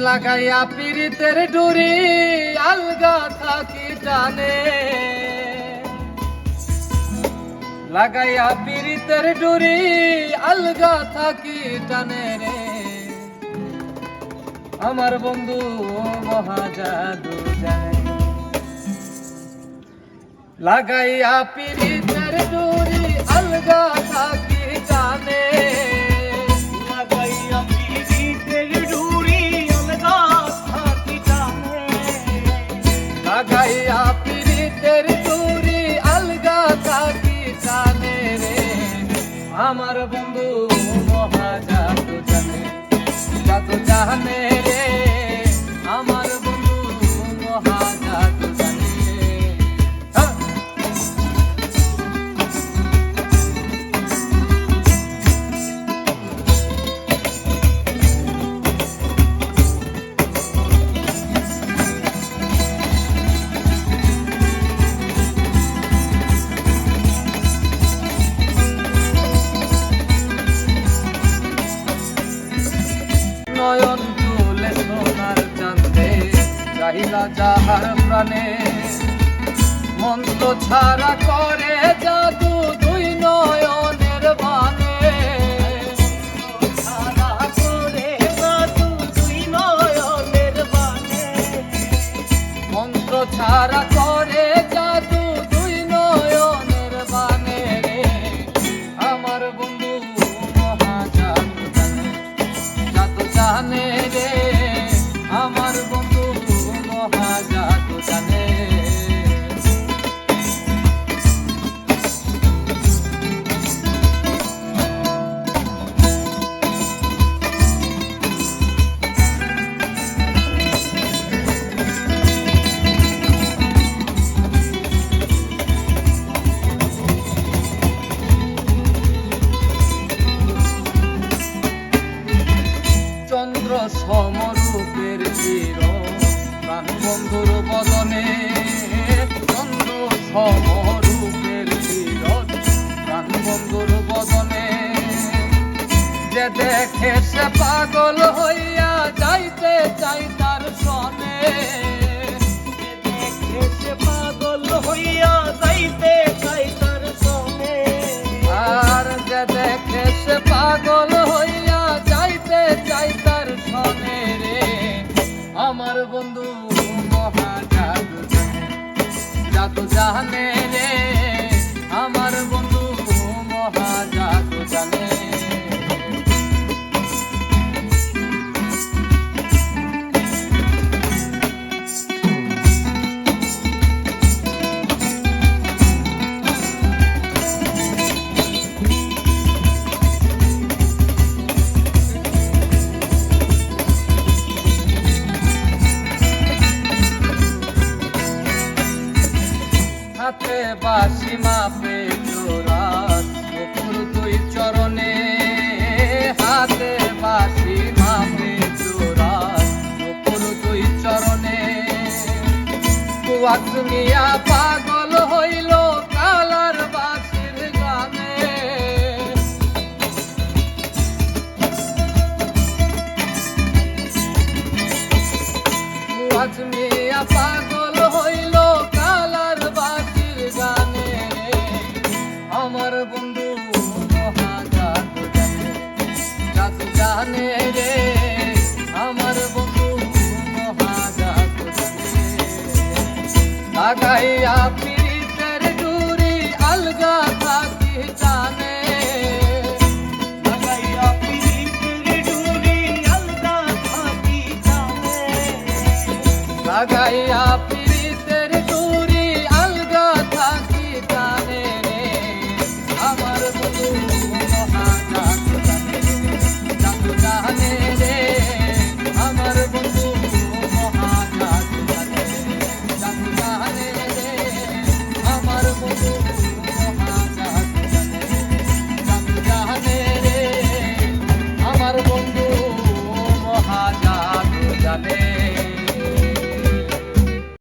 লাগাইয়া পীড়িতের ডুরি আলগা থাকি টানে, লাগাইয়া পীড়িতের ডুরি আলগা থাকি টানে রে আমার বন্ধু মহাজাদু জানে। লাগাইয়া পীড়িতের ডুরি আলগা থাকি টানে, লাগাইয়া পীড়িতের ডুরি আলগা থাকি টানে, লাগাইয়া পীড়িতের ডুরি আলগা থাকি টানে রে আমার বন্ধু মহাজাদু জানে, জাদু জানে রে আমার বন্ধু মহাজাদু জানে। নয়ন তুলে সোনার চাঁদে চাহিলা যাহার প্রাণে, মন্ত্র ছাড়া করে জাদু দুই নয়নের বানে, ছাড়া করে জাদু দুই নয়নের বানে, মন্ত্র ছাড়া করে জাদু দুই নয়নের বানে রে আমার বন্ধু মহাজাদু জানে, জাদু জানে রে আমার বন্ধু মহাজাদু জানে। চন্দ্র সমরূপের চির প্রাণ বন্ধুর বদনে, চন্দ্র সমরূপের চির প্রাণ বন্ধুর বদনে, যে দেখে সে পাগল হইয়া যাইতে চাই তার সনে, দেখে সে পাগল হইয়া যাইতে চাই তার সনে, আর যে দেখে সে পাগল হইয়া যাইতে চাই তার সনে রে আমার বন্ধু মহাজাদু জানে, জাদু জানে রে আমার বন্ধু মহাজাদু জানে। হাতে বাসি মাপে জোরাত নুপুর দুই চরণে, হাতে বাসি মাপে জোরাত নুপুর দুই চরণে, কুয়াক মিয়া পাগল হইল কালার বাসির গানে, কুয়াক মিয়া পাগল হইল কালার বাসির গানে আমার বন্ধু মহাজাদু জানে, জাদু জানে রে আমার বন্ধু মহাজাদু জানে। লাগাইয়া পীড়িতের ডুরি আলগা থাকি টানে, লাগাইয়া পীড়িতের ডুরি আলগা থাকি টানে, লাগাইয়া পীড়িতের ডুরি আলগা থাকি টানে রে আমার বন্ধু